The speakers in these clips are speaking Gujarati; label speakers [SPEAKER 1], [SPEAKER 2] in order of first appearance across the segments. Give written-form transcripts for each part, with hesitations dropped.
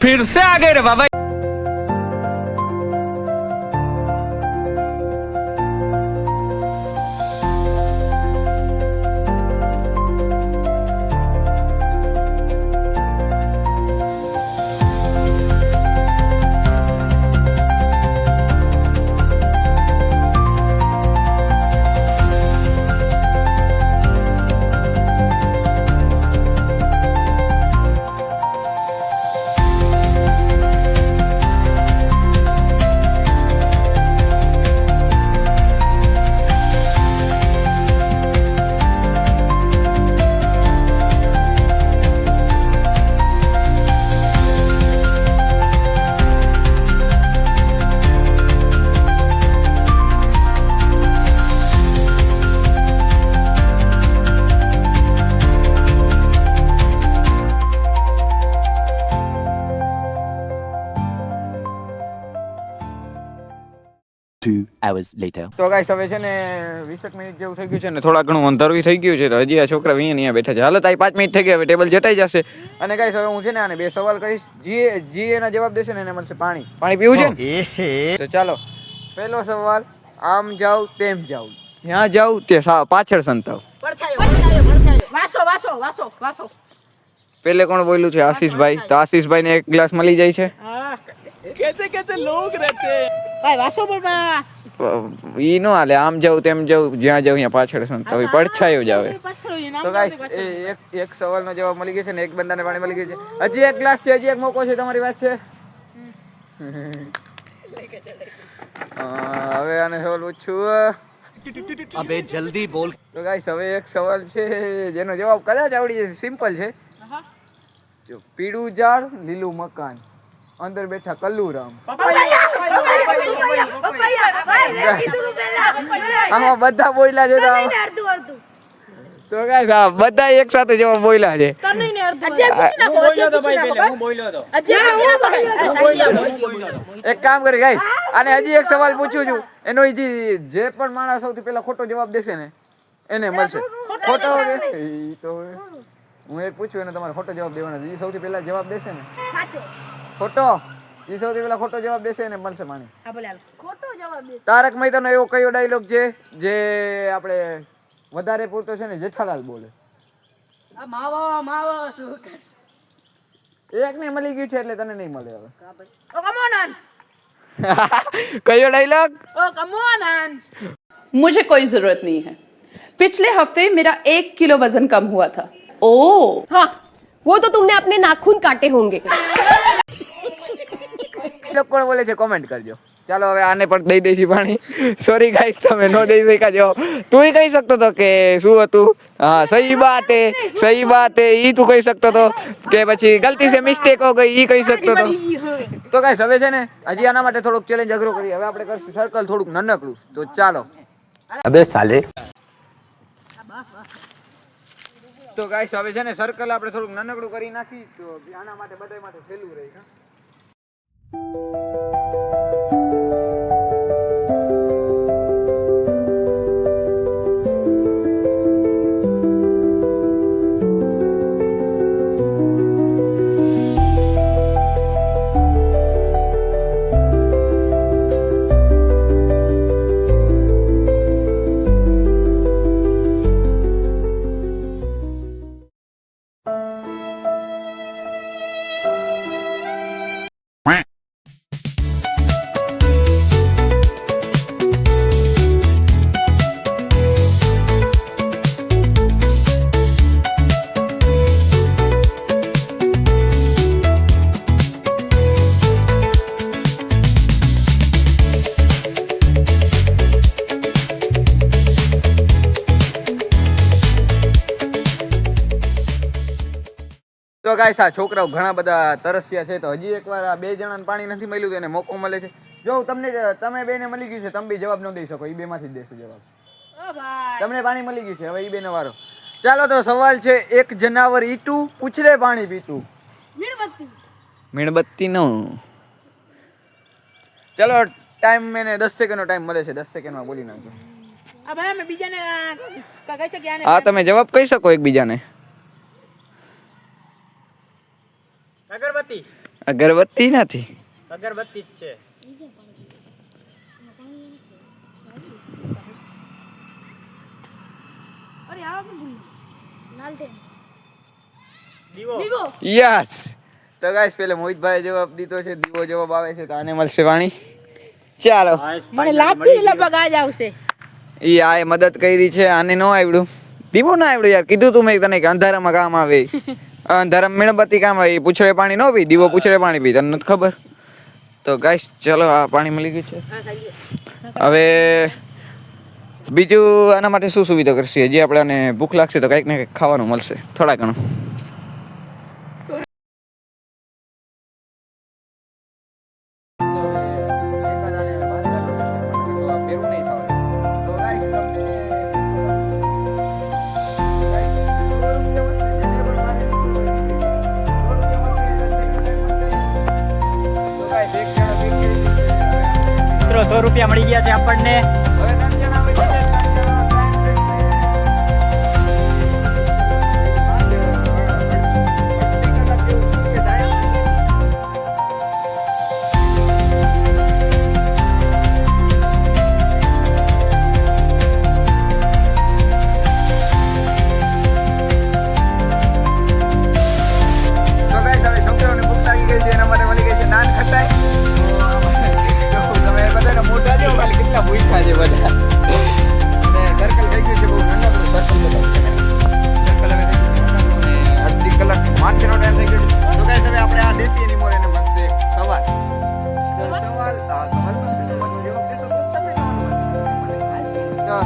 [SPEAKER 1] फिर से आ गए रे बाबा। તો ગાઈસ હવે છે ને 20 મિનિટ જેવું થઈ ગયું છે ને થોડા ઘણું અંધારું થઈ ગયું છે તો હજી આ છોકરા અહીંયા બેઠા છે. હાલો તાઈ 5 મિનિટ થઈ ગઈ, હવે ટેબલ જટાઈ જશે. અને ગાઈસ હવે હું છે ને આને બે સવાલ કહીશ, જે એના જવાબ દેશે ને એને મળશે પાણી. પાણી પીવું છે ને? તો ચાલો પહેલો સવાલ, આમ જાવ તેમ જાવ, જ્યાં જાવ તે પાછળ સંતાવ. પેલે કોણ બોલ્યું છે? આશીષભાઈ. તો આશીષભાઈ ને એક ગ્લાસ મળી જાય છે.
[SPEAKER 2] कैसे कैसे लोग रहते हैं भाई वासो बोल बा
[SPEAKER 1] ઈ નો હાલે, આમ જાવ તેમ જાવ, જ્યાં જાવ ત્યાં પાછળ સંતાવ, પડછાયો જ આવે. તો ગાઈસ એક સવાલનો જવાબ મળી ગયો છે ને એક બંદાને પાણી મળી ગયું છે. હજી એક ગ્લાસ છે, હજી એક મોકો છે, તમારી વાત છે. હવે આને સવાલ પૂછું.
[SPEAKER 2] अबे जल्दी बोल.
[SPEAKER 1] તો ગાઈસ હવે એક સવાલ છે જેનો જવાબ કદાચ આવડી જશે, સિમ્પલ છે. જો પીળું ઝાડ લીલું મકાન, અંદર બેઠા કલ્લુરામ. આમાં બધા બોલ્યા છે તો ગાઈસ હા બધા એક સાથે જવાબ બોલ્યા છે. એક કામ કરી ગાઈસ, અને હજી એક સવાલ પૂછું છું, એનો જે પણ માણસ સૌથી પહેલા ખોટો જવાબ દેશે ને એને મળશે. ખોટો તો હું એક પૂછું એને તમારે ખોટો જવાબ દેવાનો છે. સૌથી પહેલા જવાબ દેશે ને સાચો ખોટો, ઈ સૌથી પહેલા ખોટો જવાબ દેશે એને મળશે પાણી. હા ભલે ખોટો જવાબ દે. તારક મહેતાનો એવો કયો ડાયલોગ છે જે આપણે વધારે પૂરતો છે ને જેઠાલાલ બોલે?
[SPEAKER 2] આ માવા માવા શું કર.
[SPEAKER 1] એક ને મળી ગયું છે એટલે તને નહીં મળે હવે.
[SPEAKER 2] ઓ કમ ઓન અંશ.
[SPEAKER 1] કયો ડાયલોગ?
[SPEAKER 2] ઓ કમ ઓન અંશ.
[SPEAKER 3] मुझे कोई जरूरत नहीं है. पिछले हफ्ते मेरा 1 किलो वजन कम हुआ था. ओह
[SPEAKER 4] हाँ, वो तो तुमने अपने नाखून काटे होंगे.
[SPEAKER 1] કોણ બોલે છે કોમેન્ટ કરજો. ચાલો હવે આને પણ દઈ દઈશું પાણી. સોરી ગાઈસ તમે નો દઈ શક્યા. જો તું કહી શકતો હતો કે શું હતું? હા સહી બાત હે, સહી બાત હે, ઈ તું કહી શકતો હતો કે પછી ગલતી સે મિસ્ટેક હો ગઈ ઈ કહી શકતો હતો. તો ગાઈસ હવે છે ને હજી આના માટે થોડુંક ચેલેન્જ અઘરો કરીએ. હવે આપણે કરશું સર્કલ થોડુંક નાનકડું. તો ચાલો.
[SPEAKER 5] અબે સાલે.
[SPEAKER 1] તો ગાઈસ હવે છે ને સર્કલ આપણે થોડુંક નાનકડું કરી નાખી તો આના માટે બધાય માટે સહેલું રહે છે. તો ગાઈસ આ છોકરાઓ ઘણા બધા તરસ્યા છે તો હજી એકવાર આ બે જણાને પાણી નથી મળ્યું તો એને મોકો મળે છે. જો તમે બેને મળી ગયું છે, તમે બી જવાબ ન દઈ શકો, ઈ બે માંથી જ દેશો જવાબ. તમને પાણી મળી ગયું છે, હવે ઈ બે નો વારો. ચાલો તો સવાલ છે, એક જનાવર ઈટું પૂછડે પાણી પીતું. મીણબત્તી નો. ચલો ટાઈમ એને 10 સેકન્ડનો ટાઈમ મળે છે, 10 સેકન્ડમાં બોલી નાખજો.
[SPEAKER 2] હવે અમે બીજાને કહી શકીએ આને.
[SPEAKER 1] હા તમે જવાબ કહી શકો એકબીજાને.
[SPEAKER 2] અગરબત્તી.
[SPEAKER 1] અગરબત્તી નથી.
[SPEAKER 5] અગરબત્તી જ છે. દીવો.
[SPEAKER 1] યસ. તો ગાઈસ પેલે મોહિતભાઈ જવાબ દીધો છે, દીવો જવાબ આવે છે તો આને મળશે પાણી. ચાલો
[SPEAKER 6] મને લાગતું લગભગ આજ આવશે.
[SPEAKER 1] ઈ આએ મદદ કરી છે, આને નો આવડ્યું. દીવો ના આવડ્યું યાર, કીધું તું મેં તને કે અંધારામાં કામ આવે. અંધારામાં મીણબત્તી કામ આવે, પૂછડે પાણી નો પી, દીવો પૂછડે પાણી પી, તને નથી ખબર. તો ગાઈસ ચલો આ પાણી મળી ગયું છે. હવે બીજું આના માટે શું સુવિધા કરશે? હજી આપણે આને ભૂખ લાગશે તો કંઈક ને કંઈક ખાવાનું મળશે થોડા ઘણું.
[SPEAKER 5] મિત્રો 100 રૂપિયા મળી ગયા છે આપણને.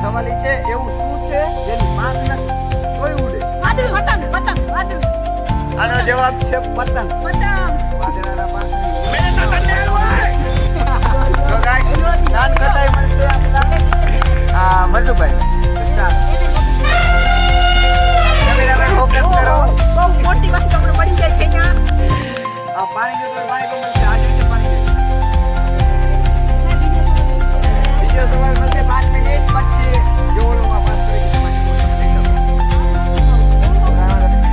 [SPEAKER 1] સવાલ ઈ છે એવું શું છે જેની માંગ નથી તોય ઉડે? આનો જવાબ છે પતંગ. વાદળાના પાંખ. તો ગાઈસ નાન ખટાઈ મળશે આપણા મનસુખભાઈ. ચાલો કેમેરામેન ફોકસ કરો.
[SPEAKER 6] બહુ મોટી વસ્તુ આપણે મળી જાય છે અહીંયા.
[SPEAKER 1] આ પાણી જો તો પાણી પણ મળશે. આજે રીતે પાણી બીજો સવાલ મળશે 5 મિનિટ પછી. જોડોમાં પાસ કરી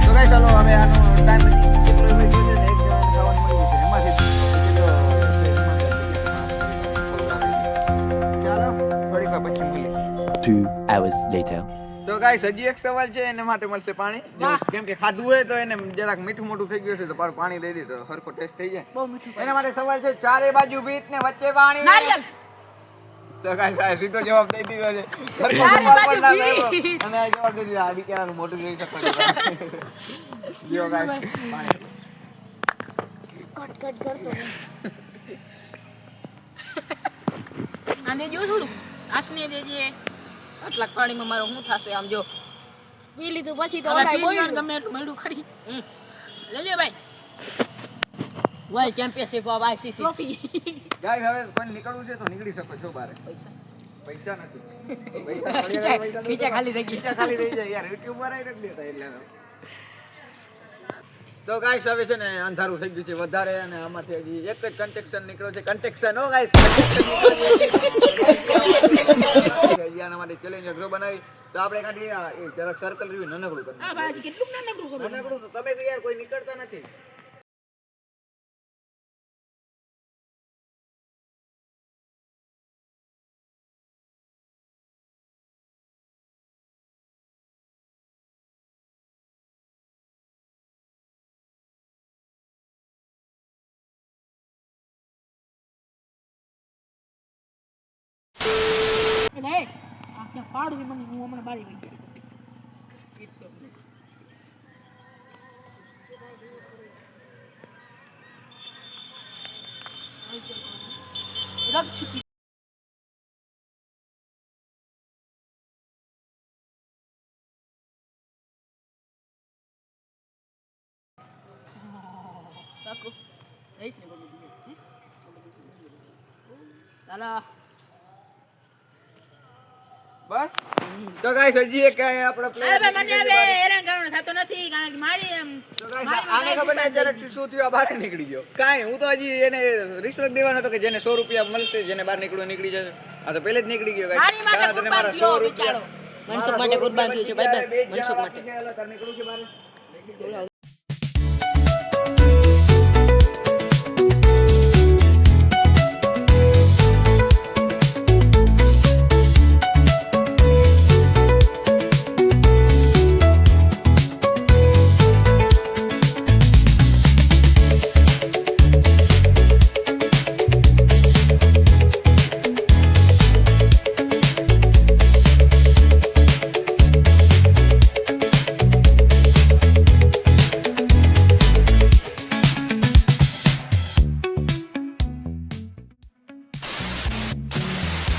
[SPEAKER 1] તો ગાઈસ ચાલો હવે આનો ટાઈમ કેટલો વેચ્યો છે ને એક જણાને ખાવાનું મળી ગયું છે એમાંથી ચાલો થોડીક વાર પછી મળીએ.
[SPEAKER 2] 2 hours later.
[SPEAKER 1] તો ગાઈસ હજી એક સવાલ છે, એને માટે મળશે પાણી. કેમ કે ખાધું હોય તો એને જરાક મીઠું મોટું થઈ ગયું છે તો પાણી દઈ દે તો હરખો ટેસ્ટ થઈ જાય.
[SPEAKER 6] બહુ મીઠું.
[SPEAKER 1] એના માટે સવાલ છે ચારે બાજુ બીટ ને વચ્ચે પાણી.
[SPEAKER 6] નારિયેલ.
[SPEAKER 1] તો ગાઈસ આ સીધો જવાબ દઈ દીધો છે. હરખો
[SPEAKER 6] ચારે
[SPEAKER 1] સવાલ
[SPEAKER 6] બાજુ
[SPEAKER 1] પણ ના થયો
[SPEAKER 6] બીટ.
[SPEAKER 1] અને આ જવાબ દઈ દીધો. આ બિચારાનું મોઢું જોઈ શકો છો. લ્યો ગાઈસ પાણી.
[SPEAKER 6] કટ કરતો. આને જો થોડું આસને દેજે.
[SPEAKER 7] આટલા પાણીમાં મારો શું થશે? આમ જો
[SPEAKER 6] પી લીધું પછી તો બોલ્યું ગમે એટલું મળ્યું ખરી. લઈ લે ભાઈ
[SPEAKER 7] world championship of ICC
[SPEAKER 6] trophy.
[SPEAKER 1] Guys હવે કોઈ નીકળવું છે તો નીકળી શકો છો બહાર. પૈસા નથી.
[SPEAKER 7] ખીચા ખાલી થઈ ગઈ.
[SPEAKER 1] ખીચા ખાલી થઈ જાય યાર. યુટ્યુબ પર આવી નથી દેતા એટલે. તો ગાઈસ હવે છે ને અંધારું થઈ ગયું છે વધારે અને આમાંથી હજી એક જ કન્ટેક્શન નીકળ્યો છે. કન્ટેક્શન હો ગાઈસ. આના માટે ચેલેન્જ અઘરો બનાવી તો આપણે કાઢી જરાક સર્કલ રહ્યું નાનકડું કરી.
[SPEAKER 6] આ ભાઈ કેટલું નાનકડું કરું.
[SPEAKER 1] નાનકડું તો તમે તો યાર કોઈ નીકળતા નથી.
[SPEAKER 6] એટલે આ ક્યાં પાડવી મને હું હમણાં બારી ગઈ. રગ છૂટી.
[SPEAKER 7] પાકું જઈશ ને ગમે ચાલો.
[SPEAKER 1] બસ તો ગાઈસ હજી એક આપણે પ્લેયર
[SPEAKER 6] અરે ભાઈ મને હવે હેરાન કરવાનો થતો નથી કારણ કે મારી એમ
[SPEAKER 1] તો ગાઈસ આને ખબર નહીં જરાક શું થયું આ બહાર નીકળી ગયો. કાંઈ હું તો હજી એને રિશ્વત દેવાનો હતો કે જેને 100 રૂપિયા મળશે જેને બહાર નીકળી જશે. આ તો પહેલે જ નીકળી ગયો ગાઈસ.
[SPEAKER 6] મારી માટે
[SPEAKER 1] તને
[SPEAKER 6] કુરબાન
[SPEAKER 1] મારા
[SPEAKER 6] થયો
[SPEAKER 1] 100
[SPEAKER 6] બિચારો.
[SPEAKER 7] મનસુખ માટે કુરબાન થયું છે ભાઈ ભાઈ. મનસુખ માટે
[SPEAKER 1] હાલો તાર નીકળું છે બહાર.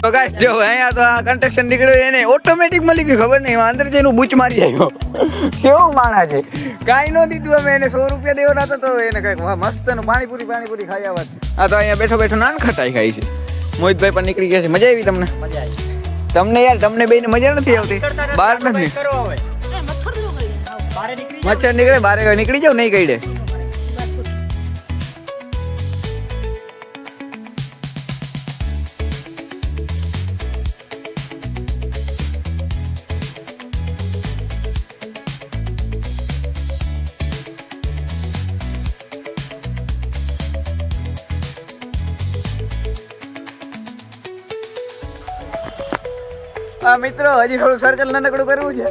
[SPEAKER 1] તો ગાઈસ જો અહીંયા તો આ કન્સ્ટ્રક્શન નીકળ્યું એને ઓટોમેટિક મળી ગયું ખબર નહીં અંદર જઈને બૂચ મારી આવ્યો કેવો માણા છે કાંઈ ન દીધું અમે એને 100 રૂપિયા દેવાના હતા તો એને કંઈક મસ્ત નું પાણીપુરી ખાઈ આવત આ તો અહીંયા બેઠો બેઠો નાન ખટાઈ ખાઈ છે મોહિતભાઈ પણ નીકળી ગયા છે મજા આવી તમને તમને યાર તમને બેને મજા નથી આવતી બહાર નથી મચ્છર નીકળે બહાર નીકળી જાવ નહીં કઈડે મિત્રો હજી થોડું સર્કલ નાનકડું કરવું છે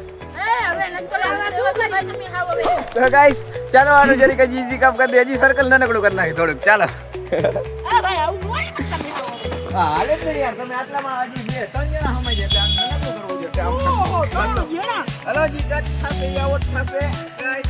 [SPEAKER 1] તો ગાઈસ ચાલો આનું જરીક હજી ઈઝી કામ કરી દે હજી સર્કલ નાનકડું કરી નાખી થોડુંક ચાલો હા હાલે જ યાર તમે આટલામાં હજી 2-3 જણા સમય છે એટલે આમ નાનકડું કરવું છે હલો જી ટચ થશે આઉટ થશે ગાઈસ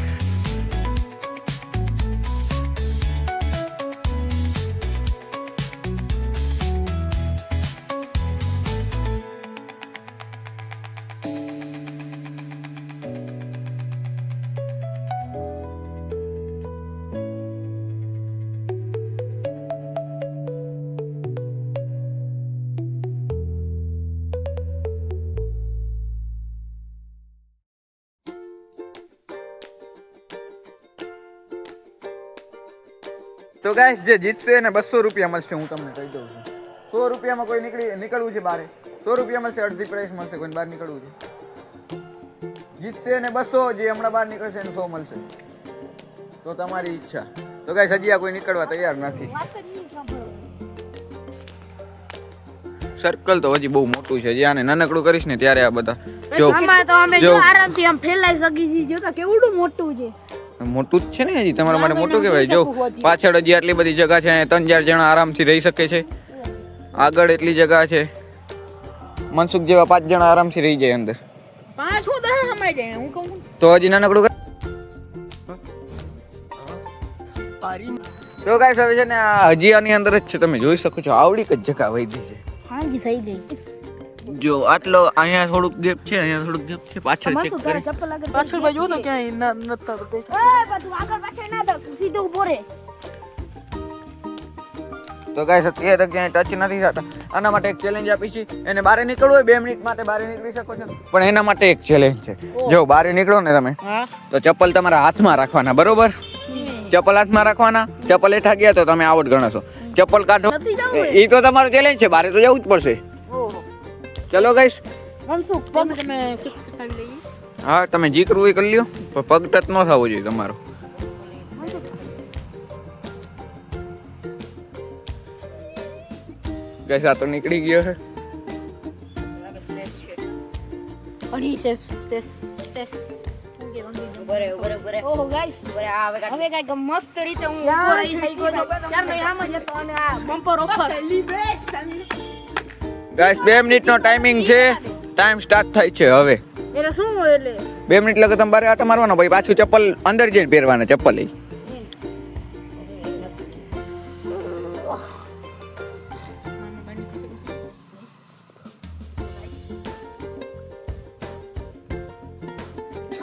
[SPEAKER 1] તો ગાઈસ જે જીતશે એને 200 રૂપિયા મળશે હું તમને કહી દઉં છું 100 રૂપિયામાં કોઈ નીકળવું છે બારે 100 રૂપિયા મળશે અડધી પ્રાઇસ મળશે કોઈને બહાર નીકળવું છે જીતશે એને 200 જે હમણાં બહાર નીકળશે એને 100 મળશે તો તમારી ઈચ્છા તો ગાઈસ હજી આ કોઈ નીકળવા તૈયાર નથી સર્કલ તો હજી બહુ મોટું છે જે આને નાનકડું કરીશ ને ત્યારે આ બધા જો
[SPEAKER 6] આરામથી આમ ફેલાઈ સકી છે જો તો કેવડું મોટું છે
[SPEAKER 1] મોટું જ છે ને હજી તમારા માટે મોટું કહેવાય જો પાછળ હજી આટલી બધી જગ્યા છે 3-4 જણા આરામથી રહી શકે છે આગળ એટલી જગ્યા છે મનસુખ જેવા 5 જણા આરામથી રહી જાય અંદર
[SPEAKER 6] 5 હું 10 સમાઈ જાય હું કહું
[SPEAKER 1] તો હજી નાનકડું તો ગાઈસ હવે છે ને હજી આની અંદર જ છે તમે જોઈ શકો છો આવડી જ જગ્યા વધી છે
[SPEAKER 6] હાજી થઈ ગઈ
[SPEAKER 1] જો આટલો અહીંયા થોડુંક ગેપ છે અહીંયા થોડુંક ગેપ છે પાછળ ચેક કરી
[SPEAKER 2] પાછળ ભાઈ જો તો ક્યાંય નતા તો
[SPEAKER 6] એ બધું આગળ પાછળ ના દો સીધો ઉભો રહે
[SPEAKER 1] તો ગાઈસ અત્યારે તક ક્યાંય ટચ નથી થતા આના માટે એક ચેલેન્જ આપી છે એને બહાર નીકળવું હોય 2 મિનિટ માટે બહાર નીકળી શકો છો પણ એના માટે એક ચેલેન્જ છે જો બહાર નીકળો ને તમે તો ચપ્પલ તમારા હાથમાં રાખવાના બરોબર ચપ્પલ હાથમાં રાખવાના ચપ્પલ હેઠા ગયા તો તમે આઉટ ગણશો ચપ્પલ કાઢો એ તો તમારો ચેલેન્જ છે બહાર તો જવું જ પડશે ચલો ગાઈસ
[SPEAKER 6] મનસુખ પગ તમે ખુશખુશાલ લઈ
[SPEAKER 1] હા તમે જી કરવું એ કરી લ્યો પણ પગ ટચ ન થવો જોઈએ તમારો ગાઈસ આ તો નીકળી ગયો છે
[SPEAKER 6] અડી છે સ્પેસ
[SPEAKER 7] ઉભરે
[SPEAKER 6] ઓહો ગાઈસ હવે કાંઈક મસ્ત રીતે હું ઉભો રહી થઈ ગયો છું ત્યારનો આમ જ હતો અને આ બમ્પર ઓફર સેલિબ્રેશન
[SPEAKER 1] ગાઈસ 2 મિનિટનો ટાઈમિંગ છે ટાઈમ સ્ટાર્ટ થાય છે હવે
[SPEAKER 6] એટલે શું હોય એટલે
[SPEAKER 1] 2 મિનિટ લગા તમારે આટા મારવાનો ભાઈ પાછું ચપ્પલ અંદર જઈને પહેરવાના ચપ્પલ લઈ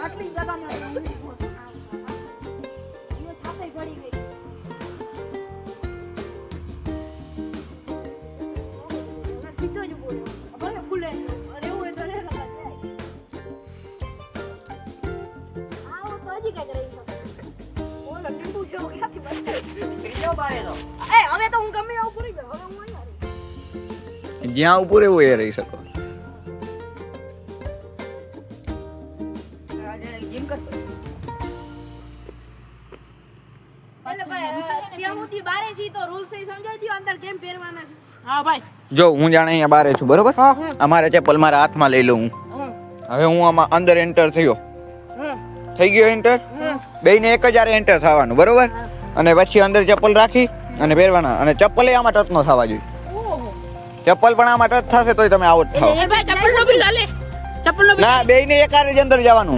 [SPEAKER 6] આટલી જગામાં એ થાપે પડી ગઈ સીધો જ બોલ્યો ભલે ખુલે અને એવું હોય તો રે જાય આવો તો હજી કઈક રહી શકે બોલો ટીપુ જેવો ક્યાંથી બચે બીજો બાળેલો એ હવે તો હું ગમે એવું પૂરી ગયો હવે હું અહીંયા
[SPEAKER 1] જ્યાં ઉપર એવું એ રહી શકો જો હું જાણે અહીંયા બારે છું બરોબર અમારે ચપ્પલ મારા હાથમાં લઈ લઉં હવે હું આમાં અંદર એન્ટર થયો થઈ ગયો એન્ટર બેયને એક જ આરે એન્ટર થવાનું બરોબર અને પછી અંદર ચપ્પલ રાખી અને પહેરવાના અને ચપ્પલ આમાં ટચ ન થવા જોઈએ ચપ્પલ પણ આમાં ટચ થશે તોય તમે આઉટ થાઓ ના બેયને એક આરે જ અંદર જવાનું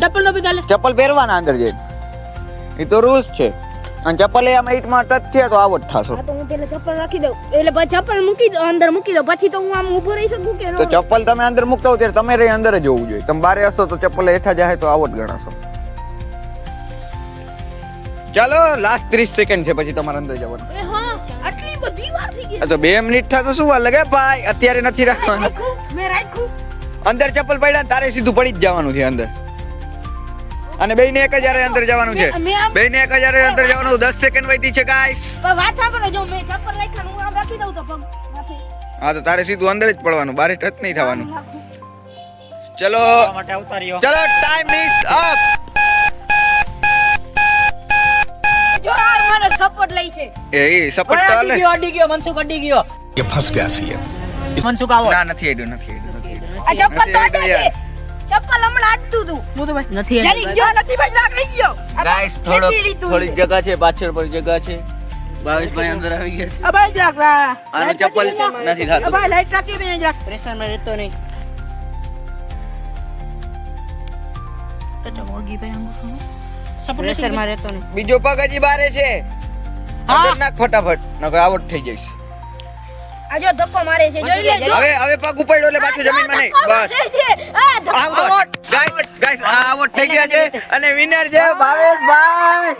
[SPEAKER 1] ચપ્પલ પહેરવાના અંદર જઈને એ તો રૂલ્સ છે અને ચપ્પલ આમ 8 માં ટચ થયા તો આઉટ થાશો.
[SPEAKER 6] હા તો હું પેલા ચપ્પલ રાખી દઉં એટલે પછી ચપ્પલ મૂકી દઉં અંદર મૂકી દઉં પછી તો હું આમ ઊભો રહી શકું કે
[SPEAKER 1] તો ચપ્પલ તમે અંદર મૂકતા હો ત્યારે તમે રહી અંદર જ હોવું જોઈએ. તમે બારે હશો તો ચપ્પલ હેઠા જાય તો આઉટ ગણાશો. ચાલો લાસ્ટ 30 સેકન્ડ છે પછી તમારે અંદર જવાનું.
[SPEAKER 6] એ હા આટલી બધી વાર થઈ ગઈ
[SPEAKER 1] તો 2 મિનિટ થાય તો શું વાર લાગે ભાઈ? અત્યારે નથી રાખવાનું.
[SPEAKER 6] મેં રાખ્યું
[SPEAKER 1] અંદર ચપ્પલ પડ્યા તારે સીધું પડી જ જવાનું છે અંદર. અને બેયને 1000 અંદર જવાનું છે. બેયને 1000 અંદર જવાનું. 10 સેકન્ડ વધી છે ગાઈસ.
[SPEAKER 6] પણ વાત સાંભળો જો મેં ચપ્પલ રાખ્યા હું આમ રાખી દઉં તો પગ માથે
[SPEAKER 1] હા તો તારે સીધું અંદર જ પડવાનું, બારે ટચ નહીં થવાનું. ચલો
[SPEAKER 5] માટે ઉતાર્યો.
[SPEAKER 1] ચલો ટાઈમ ઇઝ અપ.
[SPEAKER 6] જો આ મને સપોર્ટ લઈ છે
[SPEAKER 1] એ સપોર્ટ તો લે.
[SPEAKER 5] અડી ગયો મનસુખ અડી ગયો.
[SPEAKER 2] ये फंस गया सीएम.
[SPEAKER 5] મનસુખ આવો.
[SPEAKER 1] ના નથી આડ્યું, નથી આડ્યું.
[SPEAKER 6] આ ચપ્પલ તો અડે છે ચપ્પલ હમણાં અડતું તું
[SPEAKER 7] નથી
[SPEAKER 6] જરી ગયો નથી ભાઈ લાગ લઈ ગયો
[SPEAKER 1] ગાઈસ થોડી જગ્યા છે, પાછળ પર જગ્યા છે. ભાવેશભાઈ અંદર આવી ગયા છે.
[SPEAKER 6] અબાઈ જ રાખ
[SPEAKER 1] આનું ચપ્પલ નથી થાતું.
[SPEAKER 6] અબાઈ લાઈટ રાખી દે જ રાખ
[SPEAKER 7] પ્રેશર માં રહેતો નહીં પ્રેશર માં રહેતો નહીં
[SPEAKER 1] બીજો પગ હજી બારે છે. અંદર નાખ ફટાફટ, નકર આઉટ થઈ જઈશ.
[SPEAKER 6] આ જો ધક્કો મારે છે જોઈ લે જો
[SPEAKER 1] હવે પગ ઉપાડ્યો એટલે પાછું જમીનમાં નહીં. બસ આઉટ. ગાઈસ આઉટ થઈ ગયા છે અને વિનર છે ભાવેશભાઈ.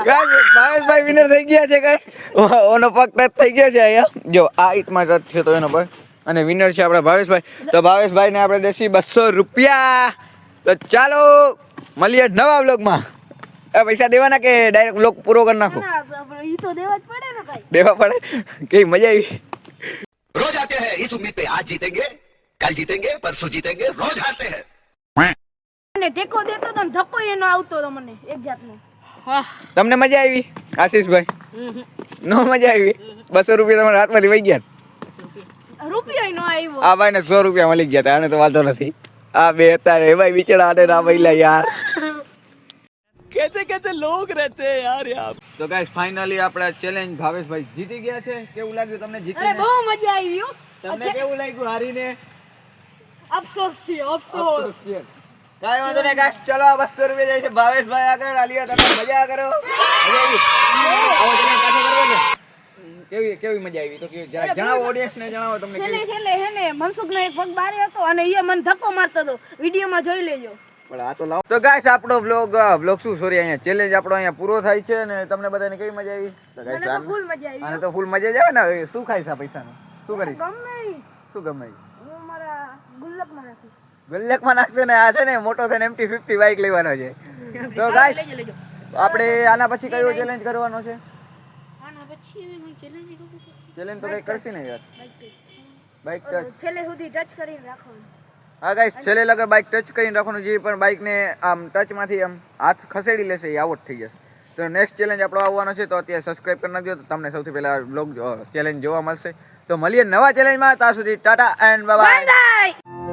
[SPEAKER 1] ગાઈસ ભાવેશભાઈ વિનર થઈ ગયા છે. ગાઈસ ઓનો પગ ટચ થઈ ગયો છે અહીંયા. જો આ ઈટમાં ટચ છે તો એનો પગ. અને વિનર છે આપણા ભાવેશભાઈ. તો ભાવેશભાઈને આપણે દેશી 200 રૂપિયા. તો ચાલો મળીએ નવા વ્લોગમાં. પૈસા દેવાના કે ડાયરેક્ટ વ્લોગ પૂરો કરી નાખો?
[SPEAKER 6] ઈ તો દેવા જ પડે ને ભાઈ
[SPEAKER 1] દેવા પડે. કેવી મજા આવી.
[SPEAKER 2] रोज आते हैं इस उम्मीद पे आज जीतेंगे, कल जीतेंगे, परसों जीतेंगे, रोज हारते हैं.
[SPEAKER 6] મને ટેકો દેતો તો ને ધક્કો એનો આવતો તો મને એક જાતનો
[SPEAKER 1] તમને મજા આવી આશીષભાઈ? નો મજા આવી? 200 રૂપિયા તમારા હાથમાંથી વહી ગયા.
[SPEAKER 6] રૂપિયો નો આવ્યો
[SPEAKER 1] આ ભાઈને 100 રૂપિયા મળી ગયા હતા. આને તો વાંધો નથી. આ બે હતા એ ભાઈ બિચારા આને ના મહિલા યાર.
[SPEAKER 2] कैसे कैसे लोग रहते हैं यार यहाँ.
[SPEAKER 1] તો ગાઈસ ફાઇનલી આપણા ચેલેન્જ ભાવેશભાઈ જીતી ગયા છે. કેવું લાગ્યું તમને
[SPEAKER 6] અરે
[SPEAKER 1] જીતીને?
[SPEAKER 6] બહુ મજા આવી હો
[SPEAKER 1] તમને કેવું લાગ્યું હારીને?
[SPEAKER 6] અફસોસ છે અફસોસ
[SPEAKER 1] કાઈ વાંધો નહીં ગાઈસ. ચલો 200 રૂપિયા જાય છે ભાવેશભાઈ આગળ. આલિયા તમે મજા કરો. મજા આવી? આવો તમે પાછો કરવો છે? કેવી મજા આવી? તો કેવી જરા જણાવો, ઓડિયન્સ ને જણાવો તમને
[SPEAKER 6] છેલ્લે
[SPEAKER 1] કેવી.
[SPEAKER 6] છેલ્લે હે ને મનસુખનો એક પગ બારે હતો અને એ મને ધક્કો મારતો હતો. વિડીયોમાં જોઈ લેજો.
[SPEAKER 1] પણ આ તો લાવો. તો ગાઈસ આપણો વ્લોગ શું સોરી અહીંયા ચેલેન્જ આપણો અહીંયા પૂરો થાય છે. અને તમને બધાને કેવી મજા આવી? તો
[SPEAKER 6] મને
[SPEAKER 1] ગાઈસ
[SPEAKER 6] તો ફૂલ મજા આવી
[SPEAKER 1] આને તો ફૂલ મજા જ આવે ને. હવે શું ખાઈશ આ પૈસાનું? શું કરીશ?
[SPEAKER 6] ગમે ઈ.
[SPEAKER 1] શું ગમે ઈ?
[SPEAKER 6] હું મારા ગુલ્લકમાં રાખીશ
[SPEAKER 1] ગલ્લેકમાં નાખશે ને. આ છે ને મોટો થઈને MT50 બાઇક લેવાનો છે. તો ગાઈસ
[SPEAKER 6] લેજો
[SPEAKER 1] આપણે આના પછી કયો ચેલેન્જ કરવાનો છે?
[SPEAKER 6] આના પછી હું ચેલેન્જ કરું
[SPEAKER 1] ચેલેન્જ તો કઈ કરશે ને યાર. Bike touch.
[SPEAKER 6] છેલ્લે સુધી ટચ કરીને રાખવાનું
[SPEAKER 1] હા ગાઈસ છેલ્લે લગર બાઇક ટચ કરીને રાખવાનું. જે પણ બાઇકને આમ ટચમાંથી આમ હાથ ખસેડી લેશે એ આઉટ થઈ જશે. તો નેક્સ્ટ ચેલેન્જ આપણો આવવાનો છે. તો અત્યારે સબસ્ક્રાઇબ કરી નાખજો તો તમને સૌથી પહેલા વ્લોગ ચેલેન્જ જોવા મળશે. તો મળીએ નવા ચેલેન્જમાં. ત્યાં સુધી tata and bye bye.
[SPEAKER 6] By